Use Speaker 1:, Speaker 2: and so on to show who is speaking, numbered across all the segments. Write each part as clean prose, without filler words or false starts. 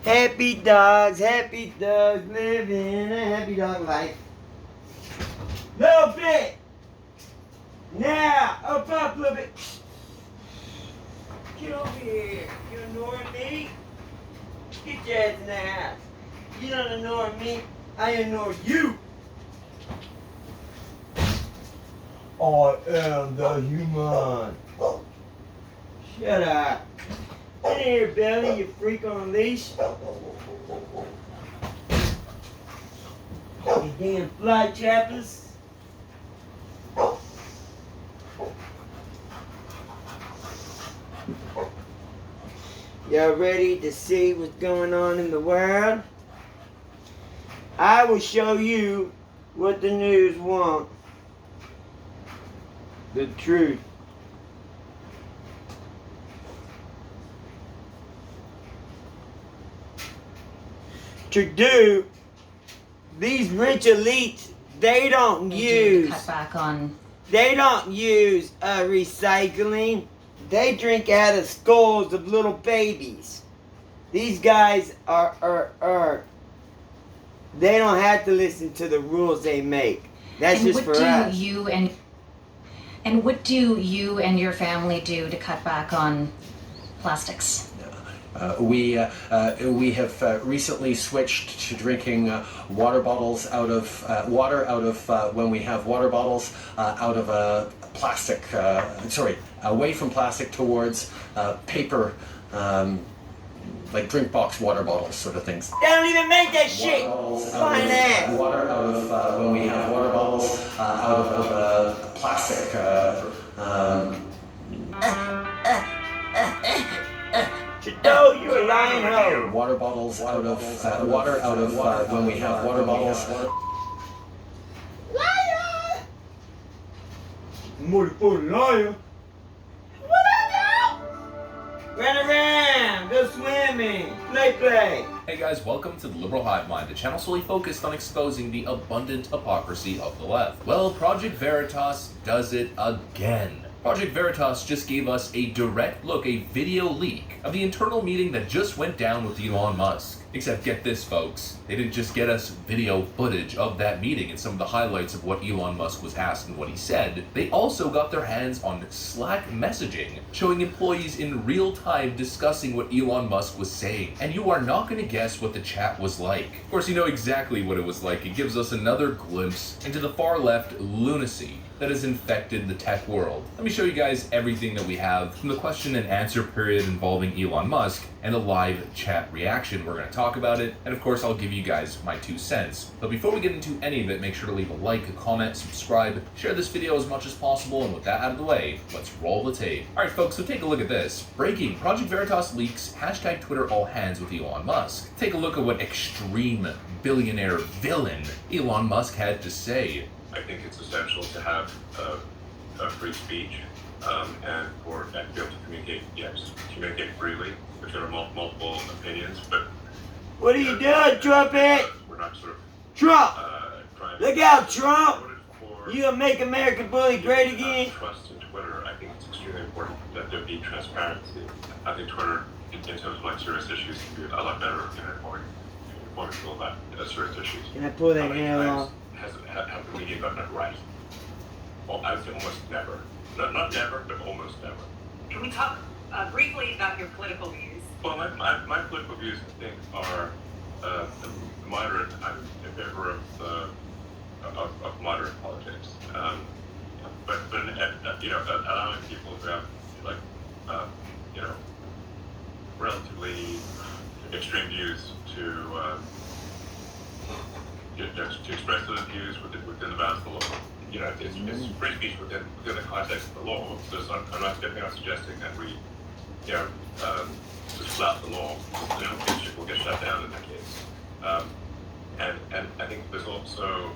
Speaker 1: Happy dogs living a happy dog life. Little bit. Now, up a little bit. Get over here. You ignoring me? Get your ass in the house. You don't ignore me. I ignore you. I am the human. Shut up. Get in here, Billy, you freak on a leash. You damn fly chappers. Y'all ready to see what's going on in the world? I will show you what the news want. The truth. To do, these rich elites, they don't use recycling. They drink out of skulls of little babies. These guys are they don't have to listen to the rules they make. That's just for us.
Speaker 2: And what do you and your family do to cut back on plastics?
Speaker 3: We have recently switched to drinking water bottles out of when we have water bottles out of a plastic. Away from plastic towards paper, like drink box water bottles, sort of things.
Speaker 1: They don't even make that shit. Fine ass.
Speaker 3: Water out of when we have water bottles out of plastic.
Speaker 1: Trudeau, you a lying hoe.
Speaker 3: Water bottles out of water out of when we have water bottles.
Speaker 1: Liar! Motherfucking liar. What I do? Run around, go swimming, play.
Speaker 4: Hey guys, welcome to the Liberal Hive Mind, the channel solely focused on exposing the abundant hypocrisy of the left. Well, Project Veritas does it again. Project Veritas just gave us a direct look, a video leak of the internal meeting that just went down with Elon Musk. Except get this, folks, they didn't just get us video footage of that meeting and some of the highlights of what Elon Musk was asked and what he said. They also got their hands on Slack messaging, showing employees in real time discussing what Elon Musk was saying. And you are not going to guess what the chat was like. Of course, you know exactly what it was like. It gives us another glimpse into the far left lunacy that has infected the tech world. Let me show you guys everything that we have from the question and answer period involving Elon Musk and a live chat reaction. We're going to talk about it, and of course I'll give you guys my 2 cents. But before we get into any of it, make sure to leave a like, a comment, subscribe, share this video as much as possible, and with that out of the way, let's roll the tape. Alright folks, so take a look at this. Breaking, Project Veritas leaks, hashtag Twitter all hands with Elon Musk. Take a look at what extreme billionaire villain Elon Musk had to say.
Speaker 5: I think it's essential to have a free speech and be able to communicate freely, if there are multiple opinions. But
Speaker 1: What are you doing, Trumpet?
Speaker 5: We're not sort of
Speaker 1: Trump!
Speaker 5: trying.
Speaker 1: Look out, Trump!
Speaker 5: For
Speaker 1: You gonna make America bully great again?
Speaker 5: trust in Twitter. I think it's extremely important that there be transparency. I think Twitter, in terms of like serious issues, can be a lot better in informing people about serious issues.
Speaker 1: Can I pull that
Speaker 5: How many
Speaker 1: nail
Speaker 5: times
Speaker 1: off?
Speaker 5: have the media gotten it right? Well, I would say almost never. Not never, but almost never.
Speaker 6: Can we talk briefly about your political views?
Speaker 5: Well, my political views, I think, are moderate. I'm in favor of moderate politics. But allowing people who have relatively extreme views to express those views within the bounds of the law. It's free speech within the context of the law. So I'm not suggesting that we, just flout the law. Things will get shut down in that case. And I think there's also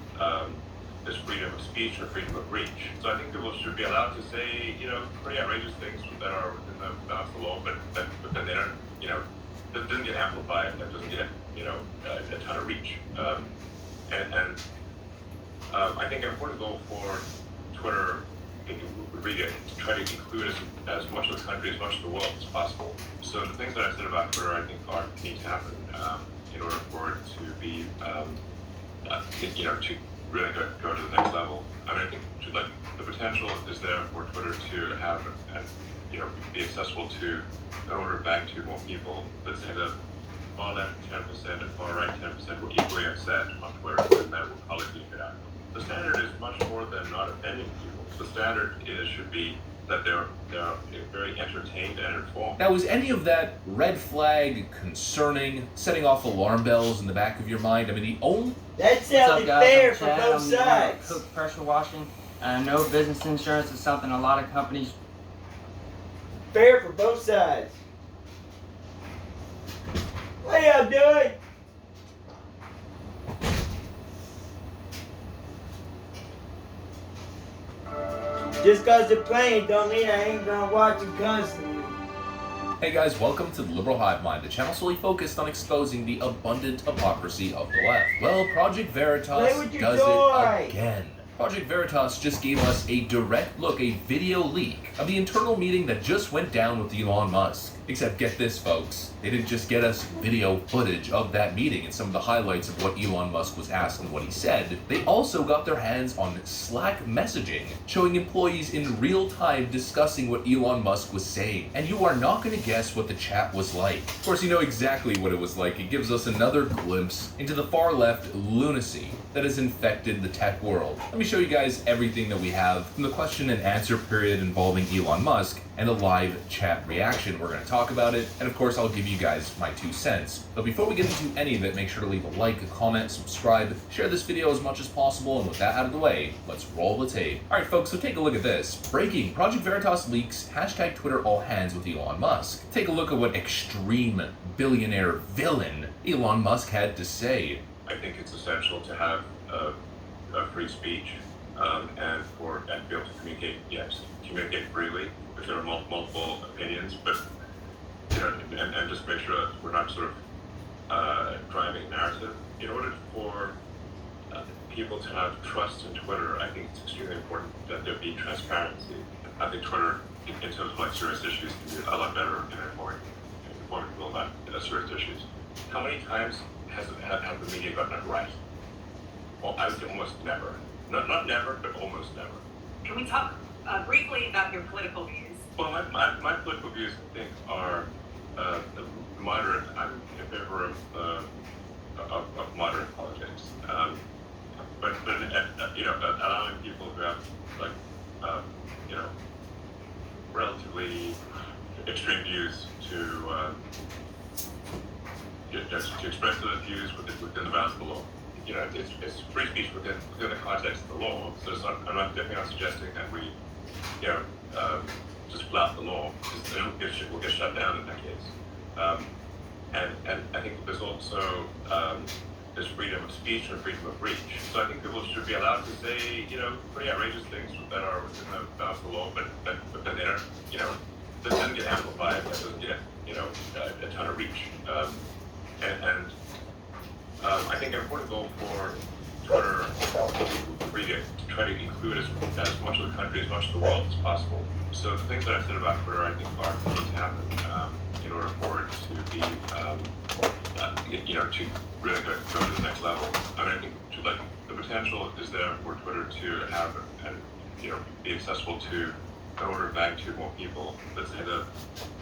Speaker 5: this freedom of speech or freedom of reach. So I think people should be allowed to say, pretty outrageous things that are within the bounds of the law, but then they don't, that doesn't get amplified. That doesn't get, a ton of reach. I think an important goal for Twitter really try to include as much of the country, as much of the world as possible. So the things that I said about Twitter, I think need to happen in order for it to be, to really go to the next level. I mean, I think the potential is there for Twitter to have and be accessible to in order of magnitude more people. Let's say the far left 10% and far right 10% were equally upset on Twitter, and that will probably be a good outcome. The standard is much more than not offending people. The standard should be that they're very entertained and informed.
Speaker 4: Now, is any of that red flag concerning, setting off alarm bells in the back of your mind? I mean, the only...
Speaker 1: That's
Speaker 7: What's up,
Speaker 1: sounding
Speaker 7: guys?
Speaker 1: fair
Speaker 7: I'm
Speaker 1: for
Speaker 7: Chad.
Speaker 1: both
Speaker 7: I'm
Speaker 1: sides.
Speaker 7: Cook Pressure Washing. I know business insurance is something a lot of companies.
Speaker 1: Fair for both sides. What y'all doing? Just cause they're playing don't mean I ain't gonna watch them constantly.
Speaker 4: Hey guys, welcome to the Liberal Hive Mind, a channel solely focused on exposing the abundant hypocrisy of the left. Well, Project
Speaker 1: Play
Speaker 4: Veritas
Speaker 1: with your
Speaker 4: does
Speaker 1: toy.
Speaker 4: it again. Project Veritas just gave us a direct look, a video leak, of the internal meeting that just went down with Elon Musk. Except get this, folks, they didn't just get us video footage of that meeting and some of the highlights of what Elon Musk was asked and what he said. They also got their hands on Slack messaging, showing employees in real time discussing what Elon Musk was saying. And you are not going to guess what the chat was like. Of course, you know exactly what it was like. It gives us another glimpse into the far left lunacy that has infected the tech world. Let me show you guys everything that we have from the question and answer period involving Elon Musk and a live chat reaction. We're going to talk about it, and of course I'll give you guys my 2 cents. But before we get into any of it, make sure to leave a like, a comment, subscribe, share this video as much as possible, and with that out of the way, let's roll the tape. Alright folks, so take a look at this. Breaking, Project Veritas leaks, hashtag Twitter all hands with Elon Musk. Take a look at what extreme billionaire villain Elon Musk had to say.
Speaker 5: I think it's essential to have a free speech and be able to communicate freely if there are multiple opinions, but and just make sure that we're not sort of driving narrative. In order for people to have trust in Twitter, I think it's extremely important that there be transparency. I think Twitter, in terms of like serious issues, can be a lot better in informing people about serious issues. How many times have the media gotten it right? Well, I would say almost never. Not never, but almost never.
Speaker 6: Can we talk briefly about your political views?
Speaker 5: Well, my political views, I think, are moderate. I'm in favor of moderate politics. But allowing people who have relatively extreme views to express those views within the bounds of the law. It's free speech within the context of the law. So I'm definitely not suggesting that we, just flout the law, because we'll get shut down in that case. And I think there's also there's freedom of speech and freedom of reach. So I think people should be allowed to say, pretty outrageous things that are within the bounds of the law, but then they don't, that doesn't get amplified, that doesn't get, a ton of reach. I think an important goal for Twitter really to try to include as much of the country, as much of the world as possible. So the things that I said about Twitter, I think need to happen in order for it to be, to really go to the next level. I mean, I think the potential is there for Twitter to have and be accessible to an order of magnitude more people. Let's say the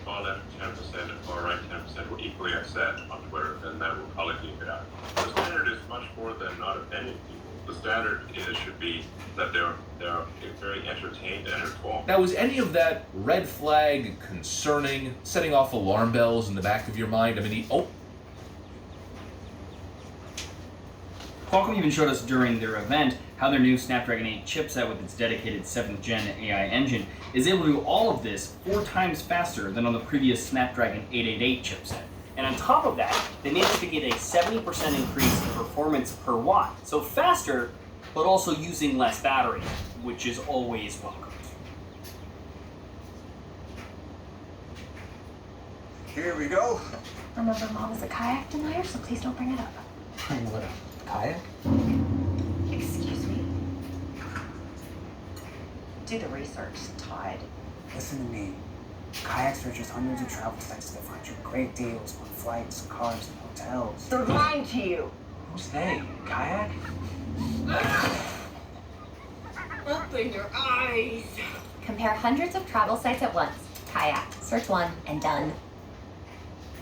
Speaker 5: far left 10% and far right 10% were equally upset on Twitter, then that will probably be a good outcome. The standard is much more than not offending people. The standard should be that they're very entertained and informed.
Speaker 4: Now, is any of that red flag concerning, setting off alarm bells in the back of your mind? I mean,
Speaker 7: Qualcomm even showed us during their event how their new Snapdragon 8 chipset with its dedicated 7th gen AI engine is able to do all of this 4 times faster than on the previous Snapdragon 888 chipset. And on top of that, they managed to get a 70% increase in performance per watt. So faster, but also using less battery, which is always welcomed.
Speaker 8: Here we go.
Speaker 9: Remember, Mom is a kayak denier, so please don't bring it up.
Speaker 8: What, a kayak?
Speaker 9: Excuse me.
Speaker 10: Do the research, Todd.
Speaker 11: Listen to me. Kayak searches hundreds of travel sites to find you great deals on flights, cars, and hotels.
Speaker 10: They're lying to you.
Speaker 11: Who's they? Kayak?
Speaker 10: Open your eyes.
Speaker 9: Compare hundreds of travel sites at once. Kayak. Search one and done.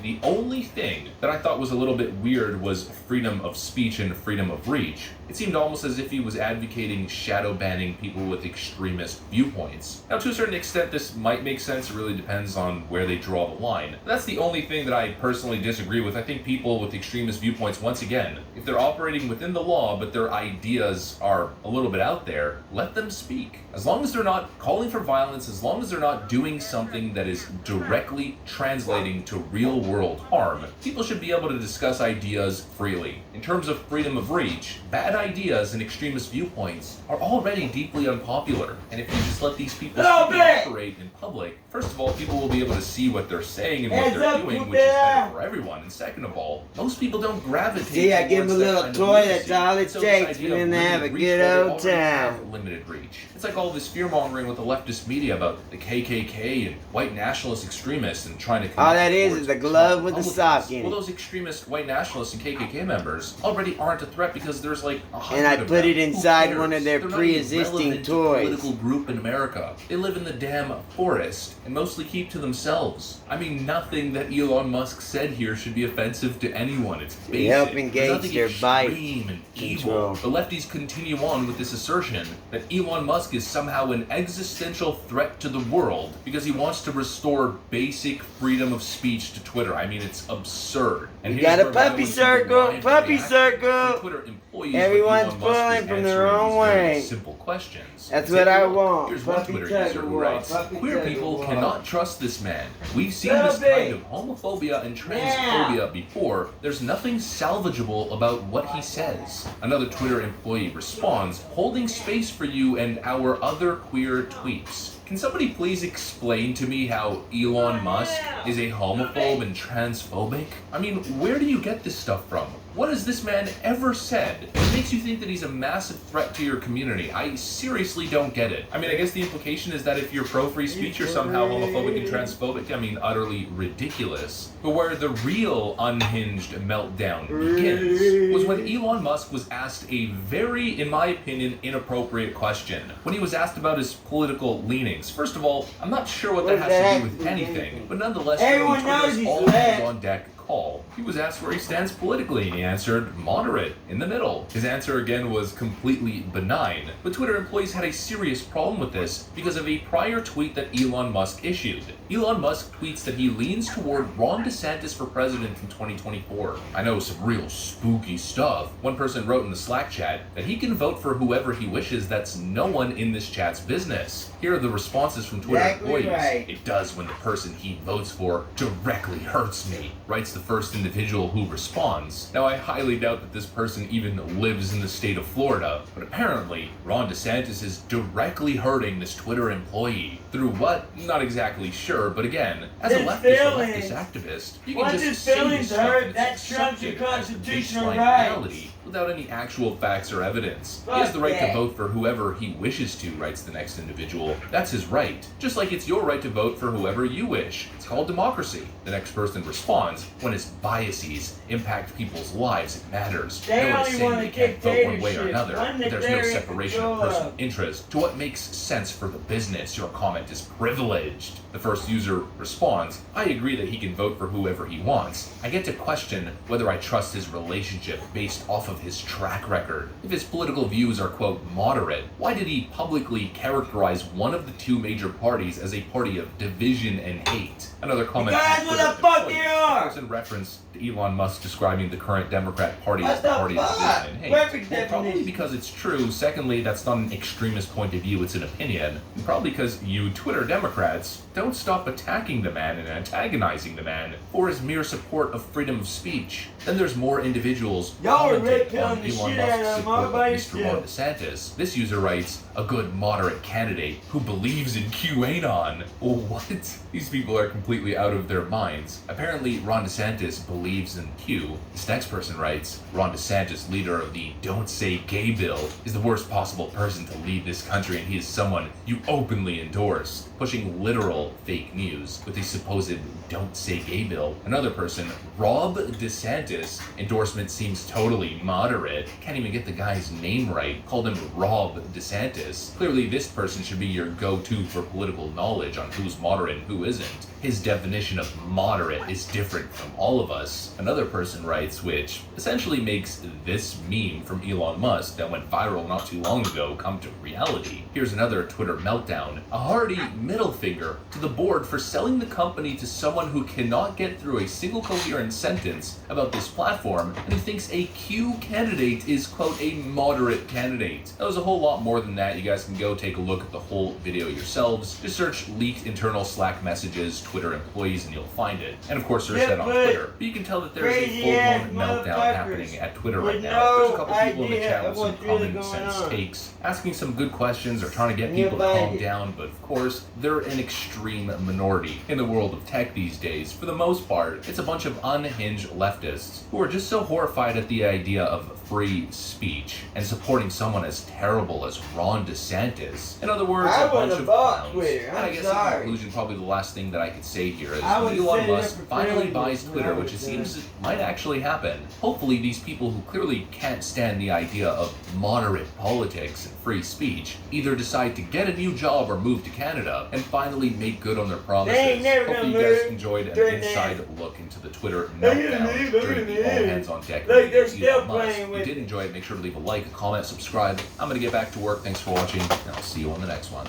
Speaker 4: The only thing that I thought was a little bit weird was freedom of speech and freedom of reach. It seemed almost as if he was advocating shadow banning people with extremist viewpoints. Now, to a certain extent, this might make sense. It really depends on where they draw the line. That's the only thing that I personally disagree with. I think people with extremist viewpoints, once again, if they're operating within the law, but their ideas are a little bit out there, let them speak. As long as they're not calling for violence, as long as they're not doing something that is directly translating to real world harm, people should be able to discuss ideas freely. In terms of freedom of reach, bad ideas and extremist viewpoints are already deeply unpopular. And if you just let these people operate in public, first of all, people will be able to see what they're saying and what they're doing, which is better for everyone. And second of all, most people don't gravitate
Speaker 1: See, I give
Speaker 4: towards
Speaker 1: him a
Speaker 4: that
Speaker 1: little
Speaker 4: kind of
Speaker 1: toy,
Speaker 4: lunacy.
Speaker 1: that's all it
Speaker 4: So this
Speaker 1: takes
Speaker 4: idea
Speaker 1: for
Speaker 4: of
Speaker 1: them to have a
Speaker 4: limited reach,
Speaker 1: good
Speaker 4: well, they
Speaker 1: old
Speaker 4: already have
Speaker 1: time.
Speaker 4: limited reach. It's like all this fear-mongering with the leftist media about the KKK and white nationalist extremists and trying to
Speaker 1: All that
Speaker 4: connect
Speaker 1: is
Speaker 4: towards
Speaker 1: the glove with the
Speaker 4: Republicans.
Speaker 1: sock in
Speaker 4: Well,
Speaker 1: it.
Speaker 4: those extremist white nationalists and KKK members already aren't a threat because there's like 100
Speaker 1: And I
Speaker 4: of
Speaker 1: put
Speaker 4: them.
Speaker 1: it
Speaker 4: Who
Speaker 1: inside
Speaker 4: cares?
Speaker 1: one of their
Speaker 4: They're not even
Speaker 1: pre-existing
Speaker 4: relevant to
Speaker 1: toys.
Speaker 4: Political group in America. They live in the damn forest and mostly keep to themselves. I mean, nothing that Elon Musk said here should be offensive to anyone. It's basic.
Speaker 1: help
Speaker 4: There's
Speaker 1: engage
Speaker 4: nothing
Speaker 1: their bite
Speaker 4: extreme and
Speaker 1: control.
Speaker 4: evil. The lefties continue on with this assertion that Elon Musk is somehow an existential threat to the world because he wants to restore basic freedom of speech to Twitter. I mean, it's absurd. And
Speaker 1: You
Speaker 4: here's
Speaker 1: got a
Speaker 4: where
Speaker 1: puppy
Speaker 4: violence
Speaker 1: circle,
Speaker 4: and live
Speaker 1: puppy
Speaker 4: reaction
Speaker 1: circle.
Speaker 4: from Twitter employees
Speaker 1: Everyone's
Speaker 4: when Elon Musk
Speaker 1: pulling
Speaker 4: is
Speaker 1: from their
Speaker 4: answering
Speaker 1: own
Speaker 4: these very
Speaker 1: way.
Speaker 4: simple questions.
Speaker 1: That's
Speaker 4: Take
Speaker 1: what
Speaker 4: a
Speaker 1: I
Speaker 4: look.
Speaker 1: want.
Speaker 4: Here's one
Speaker 1: Puppy
Speaker 4: Twitter
Speaker 1: tug
Speaker 4: user
Speaker 1: of
Speaker 4: who
Speaker 1: war,
Speaker 4: writes,
Speaker 1: puppy
Speaker 4: "Queer
Speaker 1: tug of
Speaker 4: people
Speaker 1: war.
Speaker 4: cannot trust this man. We've seen
Speaker 1: Little
Speaker 4: this kind
Speaker 1: bit.
Speaker 4: of homophobia and transphobia before. There's nothing salvageable about what he says." Another Twitter employee responds, "Holding space for you and our other queer tweets. Can somebody please explain to me how Elon Musk is a homophobe and transphobic? I mean, where do you get this stuff from? What has this man ever said that makes you think that he's a massive threat to your community? I seriously don't get it. I mean, I guess the implication is that if you're pro-free speech, you're somehow homophobic and transphobic. I mean, utterly ridiculous. But where the real unhinged meltdown begins was when Elon Musk was asked a very, in my opinion, inappropriate question. When he was asked about his political leanings. First of all, I'm not sure what that has to do with anything, but nonetheless,
Speaker 1: Everyone
Speaker 4: Twitter
Speaker 1: knows
Speaker 4: is
Speaker 1: he's
Speaker 4: all
Speaker 1: lit.
Speaker 4: hands on deck call. He was asked where he stands politically, and he answered moderate, in the middle. His answer again was completely benign, but Twitter employees had a serious problem with this because of a prior tweet that Elon Musk issued. Elon Musk tweets that he leans toward Ron DeSantis for president in 2024. I know, some real spooky stuff. One person wrote in the Slack chat that he can vote for whoever he wishes. That's no one in this chat's business. Here are the responses from Twitter
Speaker 1: Exactly
Speaker 4: employees.
Speaker 1: right.
Speaker 4: "It does when the person he votes for directly hurts me," writes the first individual who responds. Now, I highly doubt that this person even lives in the state of Florida, but apparently Ron DeSantis is directly hurting this Twitter employee. Through what? Not exactly sure, but again, as a
Speaker 1: His
Speaker 4: leftist
Speaker 1: feelings.
Speaker 4: activist, you
Speaker 1: Once
Speaker 4: can
Speaker 1: his
Speaker 4: just say
Speaker 1: feelings
Speaker 4: this stuff
Speaker 1: hurt,
Speaker 4: and it's
Speaker 1: that trumps your
Speaker 4: accepted as the
Speaker 1: constitutional
Speaker 4: baseline
Speaker 1: rights.
Speaker 4: reality without any actual facts or evidence. He
Speaker 1: Fuck
Speaker 4: has the right
Speaker 1: that.
Speaker 4: to vote for whoever he wishes to, writes the next individual. That's his right. Just like it's your right to vote for whoever you wish. It's called democracy. The next person responds, "When his biases impact people's lives, it matters.
Speaker 1: They
Speaker 4: No one is
Speaker 1: only
Speaker 4: saying
Speaker 1: want
Speaker 4: you
Speaker 1: a
Speaker 4: can't vote one way or
Speaker 1: dictatorship,
Speaker 4: another.
Speaker 1: one
Speaker 4: But
Speaker 1: that
Speaker 4: there's no
Speaker 1: they're in
Speaker 4: separation of
Speaker 1: control
Speaker 4: personal
Speaker 1: of.
Speaker 4: interest to what makes sense for the business. Your comment is privileged." The first user responds, "I agree that he can vote for whoever he wants. I get to question whether I trust his relationship based off of his track record. If his political views are, quote, moderate, why did he publicly characterize one of the two major parties as a party of division and hate?" Another comment.
Speaker 1: Because
Speaker 4: from
Speaker 1: what
Speaker 4: Twitter
Speaker 1: the fuck
Speaker 4: employee.
Speaker 1: they are?
Speaker 4: It's in reference to Elon Musk describing the current Democrat Party
Speaker 1: What
Speaker 4: as the
Speaker 1: the
Speaker 4: party of
Speaker 1: fuck?
Speaker 4: division and hate.
Speaker 1: Perfect
Speaker 4: Well, probably
Speaker 1: definition.
Speaker 4: because it's true. Secondly, that's not an extremist point of view, it's an opinion. And probably because you Twitter Democrats don't stop attacking the man and antagonizing the man for his mere support of freedom of speech. Then there's more individuals
Speaker 1: Y'all are
Speaker 4: commenting
Speaker 1: killing
Speaker 4: on
Speaker 1: the
Speaker 4: Elon
Speaker 1: shit out of
Speaker 4: Musk's
Speaker 1: them all
Speaker 4: support
Speaker 1: by
Speaker 4: of Mr. Ron
Speaker 1: yourself.
Speaker 4: DeSantis. This user writes, a good moderate candidate who believes in QAnon. What? These people are completely out of their minds. Apparently, Ron DeSantis believes in Q. This next person writes, Ron DeSantis, leader of the Don't Say Gay bill, is the worst possible person to lead this country, and he is someone you openly endorse, pushing literal fake news with the supposed Don't Say Gay bill. Another person, Rob DeSantis, endorsement seems totally moderate. Can't even get the guy's name right. Called him Rob DeSantis. Clearly this person should be your go-to for political knowledge on who's moderate and who isn't. His definition of moderate is different from all of us. Another person writes, which essentially makes this meme from Elon Musk that went viral not too long ago come to reality. Here's another Twitter meltdown. A hearty middle finger to the board for selling the company to someone who cannot get through a single coherent sentence about this platform and who thinks a Q candidate is, quote, a moderate candidate. That was a whole lot more than that. You guys can go take a look at the whole video yourselves. Just search leaked internal Slack messages, Twitter employees, and you'll find it. And of course, search that on Twitter. But you can tell that there's a full-blown meltdown happening at Twitter right now. There's a couple people in the chat with some common sense takes, asking some good questions or trying to get people to calm down, but of course, they're an extreme minority in the world of tech these days. For the most part, it's a bunch of unhinged leftists who are just so horrified at the idea of free speech and supporting someone as terrible as Ron DeSantis. In other words, a bunch of clowns.
Speaker 1: Twitter.
Speaker 4: And I guess in conclusion, probably the last thing that I could say here is when Elon Musk finally buys Twitter, which it seems might actually happen. Hopefully these people who clearly can't stand the idea of moderate politics and free speech either decide to get a new job or move to Canada and finally make good on their promises. Hopefully you guys enjoyed an inside look into the Twitter meltdown during the all hands on deck.
Speaker 1: Look, they're
Speaker 4: meeting with
Speaker 1: still
Speaker 4: Elon Musk.
Speaker 1: playing
Speaker 4: If you did enjoy it, make sure to leave a like, a comment, subscribe. I'm gonna get back to work. Thanks for watching, and I'll see you on the next one.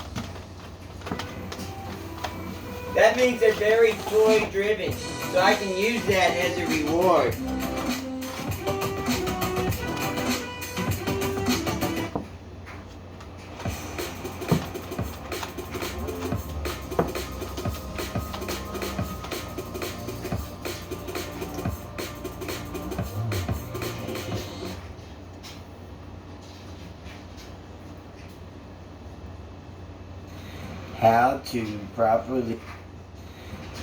Speaker 1: That means they're very toy driven, so I can use that as a reward.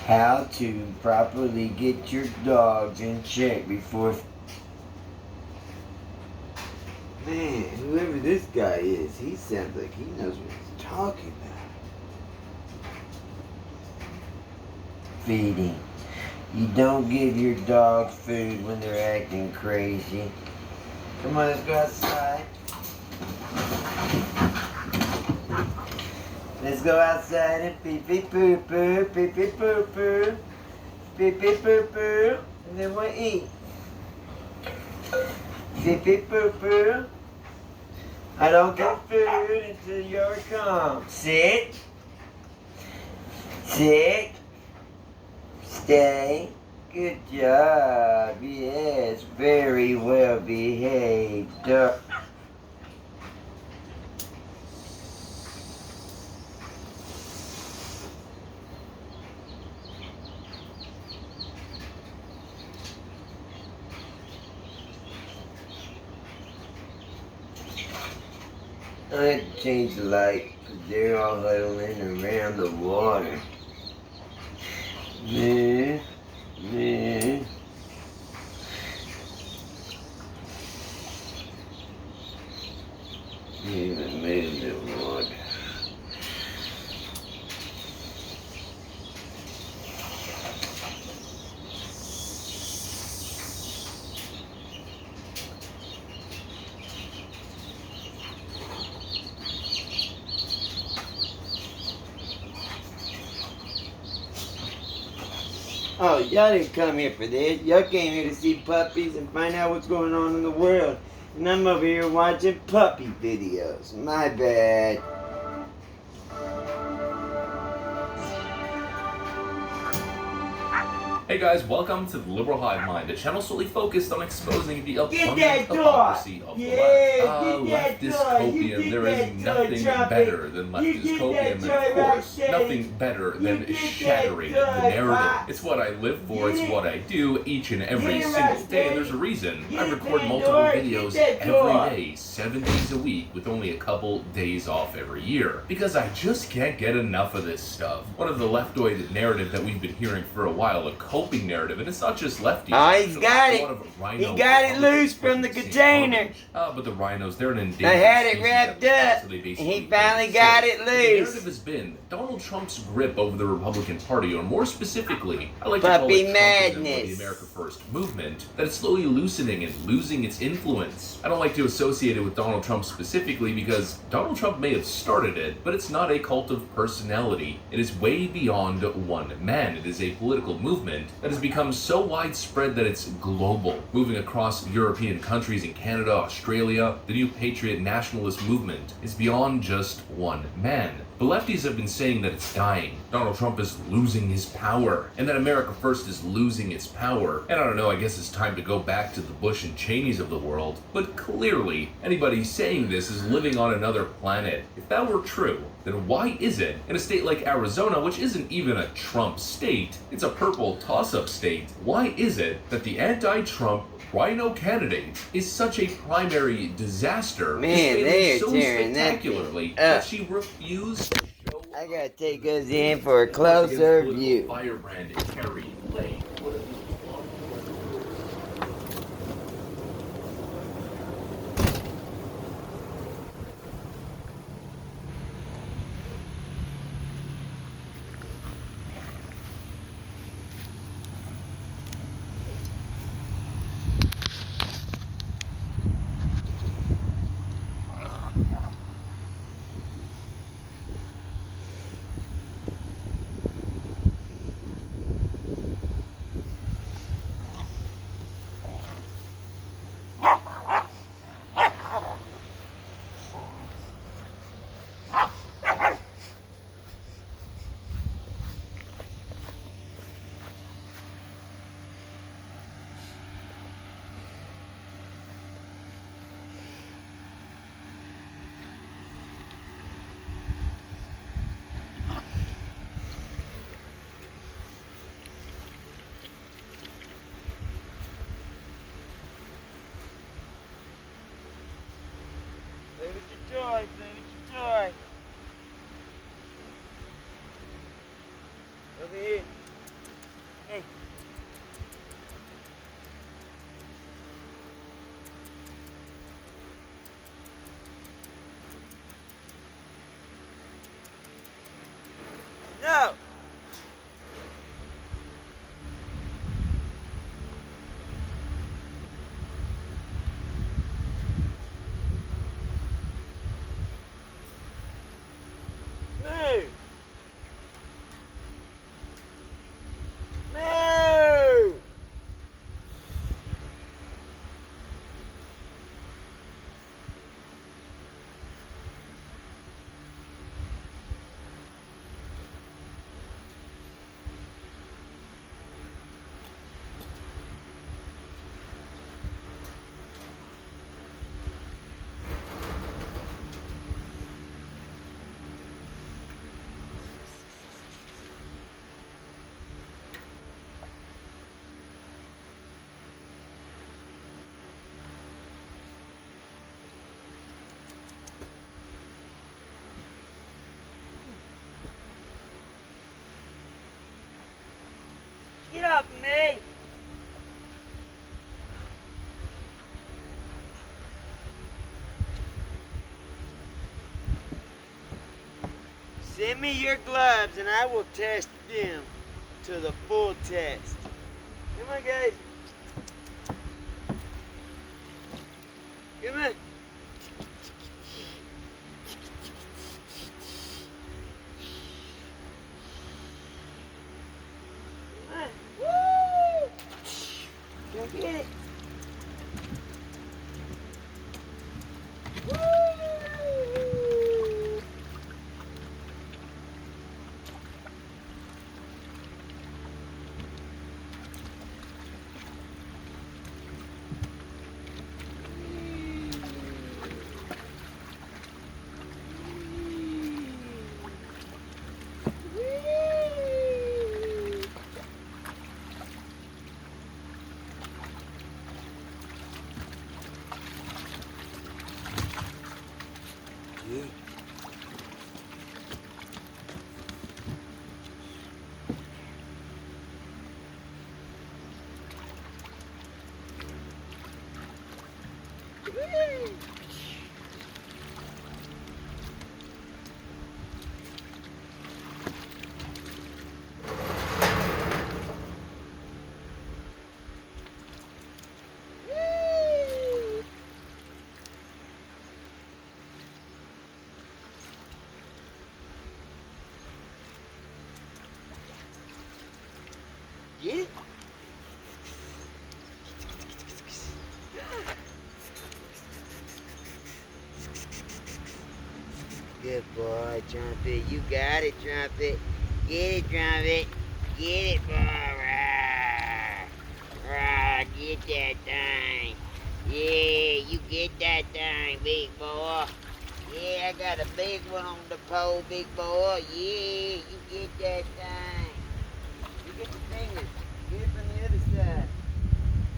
Speaker 1: How to properly get your dogs in check before. Man, whoever this guy is, he sounds like he knows what he's talking about. Feeding. You don't give your dog food when they're acting crazy. Come on, let's go outside. Let's go outside and pee-pee poo-poo, pee-pee poo-poo, pee-pee poo-poo, and then we'll eat. Pee-pee poo-poo. I don't get food until you're calm. Sit. Sit. Stay. Good job. Yes, very well behaved. I had to change the light because they're all huddling around the water. Yeah. Even move the water. Oh, y'all didn't come here for this. Y'all came here to see puppies and find out what's going on in the world. And I'm over here watching puppy videos. My bad.
Speaker 4: Hey Hey guys, welcome to the Liberal Hive Mind, a channel solely focused on exposing the
Speaker 1: that
Speaker 4: abundant
Speaker 1: toy.
Speaker 4: hypocrisy of the
Speaker 1: Yeah,
Speaker 4: left.
Speaker 1: get that toy. You
Speaker 4: Leftiscopium,
Speaker 1: get
Speaker 4: there is
Speaker 1: that toy,
Speaker 4: nothing
Speaker 1: Trumpet.
Speaker 4: better than
Speaker 1: You get
Speaker 4: leftiscopium,
Speaker 1: that
Speaker 4: and
Speaker 1: toy,
Speaker 4: of course,
Speaker 1: Rocksteady.
Speaker 4: nothing better
Speaker 1: You
Speaker 4: than
Speaker 1: get that
Speaker 4: shattering
Speaker 1: toy,
Speaker 4: the narrative.
Speaker 1: Fox.
Speaker 4: It's what I live for,
Speaker 1: Get
Speaker 4: it's
Speaker 1: it.
Speaker 4: what I do each and every
Speaker 1: Get it,
Speaker 4: single day, and
Speaker 1: Rocksteady.
Speaker 4: there's a reason.
Speaker 1: Get
Speaker 4: I
Speaker 1: it,
Speaker 4: record
Speaker 1: Van
Speaker 4: multiple
Speaker 1: Dorn.
Speaker 4: videos
Speaker 1: Get that toy.
Speaker 4: every day, 7 days a week, with only a couple days off every year. Because I just can't get enough of this stuff. One of the leftoid narrative that we've been hearing for a while, a coping narrative, and it's not just lefties.
Speaker 1: Oh, he's got
Speaker 4: A
Speaker 1: it.
Speaker 4: lot of rhino
Speaker 1: He got it
Speaker 4: Republicans
Speaker 1: loose from the
Speaker 4: pushing same
Speaker 1: container.
Speaker 4: garbage. But the rhinos, they're an endangered
Speaker 1: They had it
Speaker 4: species
Speaker 1: wrapped
Speaker 4: at this point,
Speaker 1: up,
Speaker 4: so they
Speaker 1: and
Speaker 4: basically
Speaker 1: he finally
Speaker 4: can't
Speaker 1: got
Speaker 4: exist.
Speaker 1: it
Speaker 4: The
Speaker 1: loose.
Speaker 4: narrative has been Donald Trump's grip over the Republican Party, or more specifically, I like to call
Speaker 1: Puppy
Speaker 4: it Trumpism, or
Speaker 1: madness.
Speaker 4: the America First movement, that it's slowly loosening and losing its influence. I don't like to associate it with Donald Trump specifically because Donald Trump may have started it, but it's not a cult of personality. It is way beyond one man. It is a political movement that has become so widespread that it's global, moving across European countries in Canada, Australia. The new patriot nationalist movement is beyond just one man. The lefties have been saying that it's dying, Donald Trump is losing his power, and that America First is losing its power. And I don't know, I guess it's time to go back to the Bush and Cheneys of the world. But clearly, anybody saying this is living on another planet. If that were true, then why is it, in a state like Arizona, which isn't even a Trump state, it's a purple toss-up state, why is it that the anti-Trump rhino candidate is such a primary disaster,
Speaker 1: Man,
Speaker 4: is failing
Speaker 1: they are
Speaker 4: so
Speaker 1: tearing that
Speaker 4: spectacularly
Speaker 1: thing
Speaker 4: that
Speaker 1: up.
Speaker 4: she refused to show
Speaker 1: I gotta take us in for a closer
Speaker 4: against
Speaker 1: view.
Speaker 4: political firebrand Carrie Lake.
Speaker 1: Play with your toy, play with your toy. Over here. Hey. No! Move! Move! Get off me! Send me your gloves and I will test them to the full test. Come on, guys. Come on. Come on. Woo! Go get it. Woo! Get it? Good boy, Trumpet. You got it, Trumpet. Get it, Trumpet. Get it, boy. Rah. Rah. Get that thing. Yeah, you get that thing, big boy. Yeah, I got a big one on the pole, big boy. Yeah, you get that thing. You get the fingers. Get it from the other side.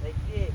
Speaker 1: Like this.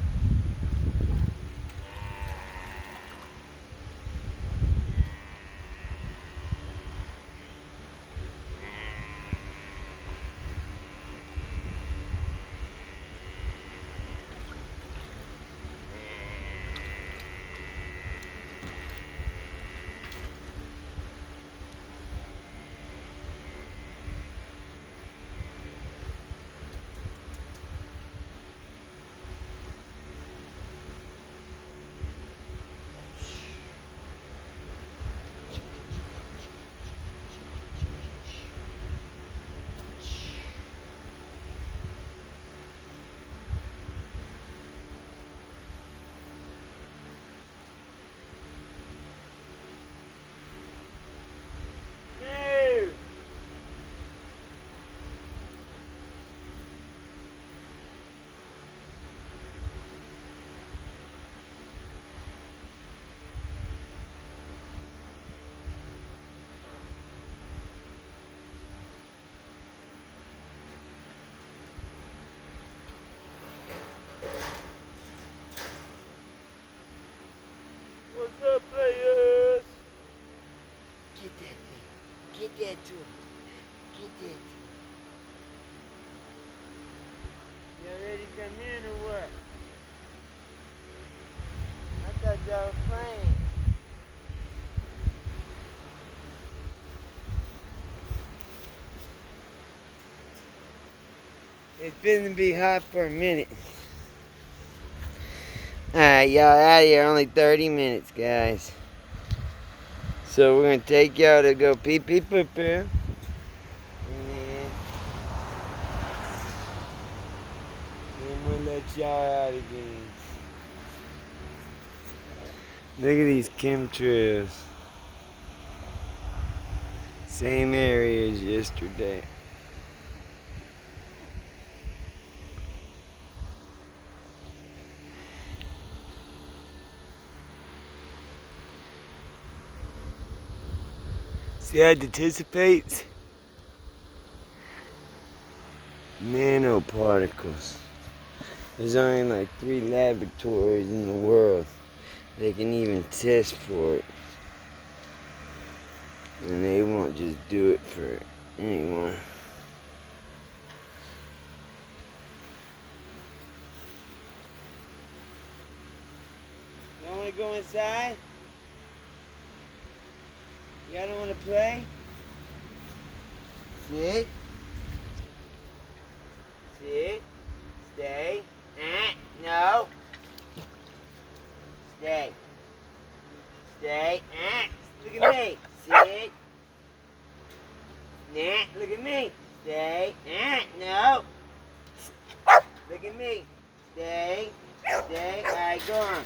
Speaker 1: What's up, players? Get that thing. Get that to him. Get that. Y'all ready to come in or what? I thought y'all were playing. It's been to be hot for a minute. Alright, y'all out of here. Only 30 minutes, guys. So we're gonna take y'all to go pee pee poo poo. And then we'll let y'all out again. Look at these chemtrails. Same area as yesterday. See how it anticipates? Nanoparticles. There's only like 3 laboratories in the world that can even test for it. And they won't just do it for anyone. Y'all wanna go inside? Y'all don't want to play? Sit. Sit. Stay. No. Stay. Stay. Look at me. Sit. Look at me. Stay. No. Look at me. Stay. Stay. Alright, go on.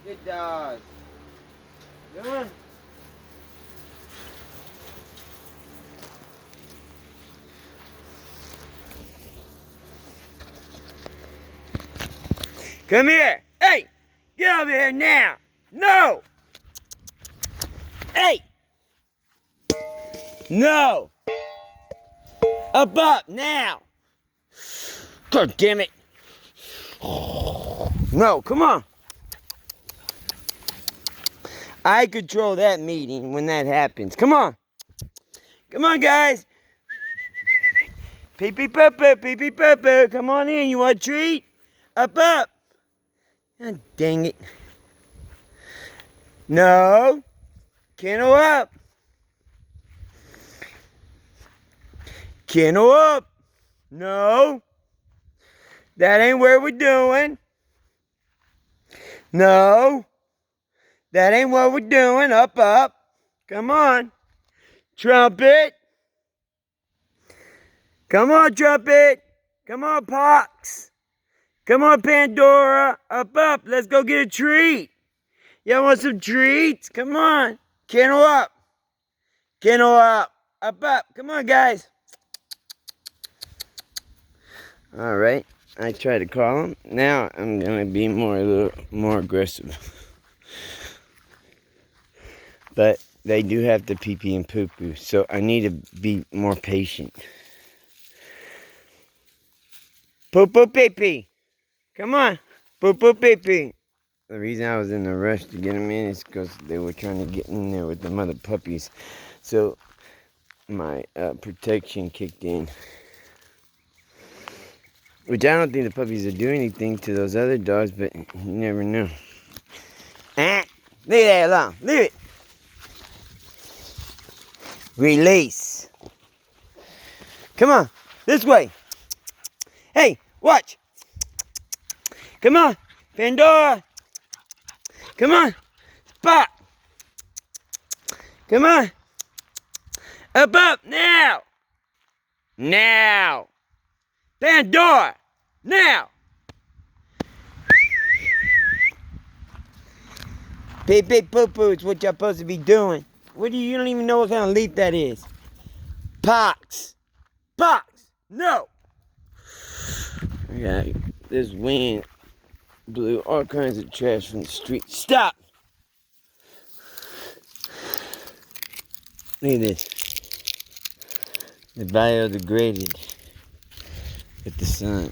Speaker 1: Good dog. Go on. Come here! Hey! Get over here now! No! Hey! No! Up now! God damn it! No, come on! I control that meeting when that happens. Come on! Come on, guys! Pee pee poo poo, pee pee poo poo. Come on in. You want a treat? Up! God dang it. No. Kennel up. Kennel up. No. That ain't what we're doing. No. That ain't what we're doing. Up, up. Come on. Trumpet. Come on, Trumpet. Come on, Pox. Come on, Pandora. Up, up. Let's go get a treat. Y'all want some treats? Come on. Kennel up. Kennel up. Up, up. Come on, guys. All right. I tried to call him. Now I'm going to be a little more aggressive. But they do have to pee-pee and poo-poo, so I need to be more patient. Poo-poo, pee-pee. Come on. Poo-poo, pee-pee. The reason I was in a rush to get them in is because they were trying to get in there with the mother puppies. So my protection kicked in. Which I don't think the puppies will do anything to those other dogs, but you never know. Leave that alone. Leave it. Release. Come on. This way. Hey, watch. Come on. Pandora. Come on. Spot. Come on. Up, up. Now. Now. Pandora. Now. Pee pee poo poo is what y'all supposed to be doing. What do you don't even know what kind of leaf that is. Pox. Pox. No. Yeah, this wind blew all kinds of trash from the street. Stop. Look at this. The biodegraded with the sun.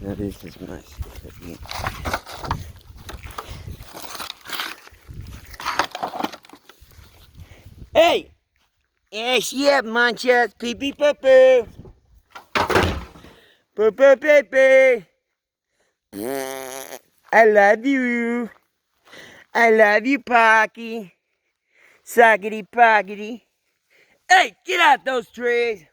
Speaker 1: Now this is my technique. Hey! Ash up, munchers, pee pee poo poo. Poo poo pee pee. I love you. I love you, Pocky. Sockety pockety. Hey, get out those trees.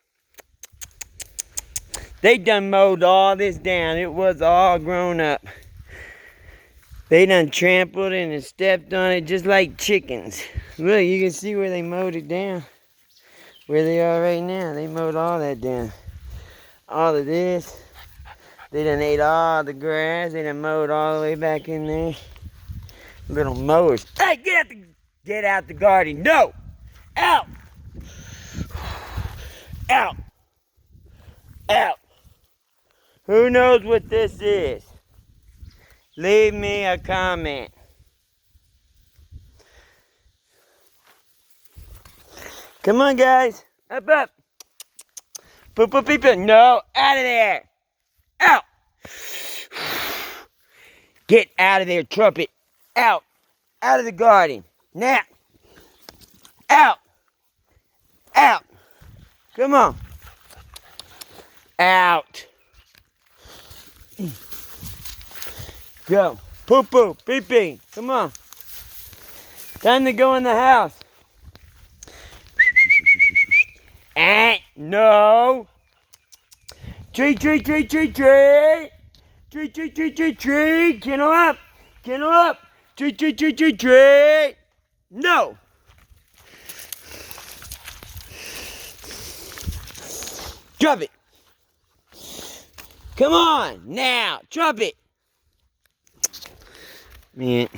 Speaker 1: They done mowed all this down. It was all grown up. They done trampled it and stepped on it just like chickens. Look, you can see where they mowed it down. Where they are right now. They mowed all that down. All of this. They done ate all the grass. They done mowed all the way back in there. Little mowers. Hey, get out the garden. No! Out! Out! Out! Who knows what this is? Leave me a comment. Come on, guys. Up, up. Poop, poop, poop, poop. No, out of there. Out. Get out of there, Trumpet. Out. Out of the garden. Now. Out. Out. Come on. Out. Go. Poo poo. Pee pee. Come on. Time to go in the house. No. Treat, treat, treat, treat, treat. Treat, treat, treat, treat, treat. Kennel up. Kennel up. Treat, treat, treat, treat, treat. No. Drop it. Come on. Now. Drop it. Man.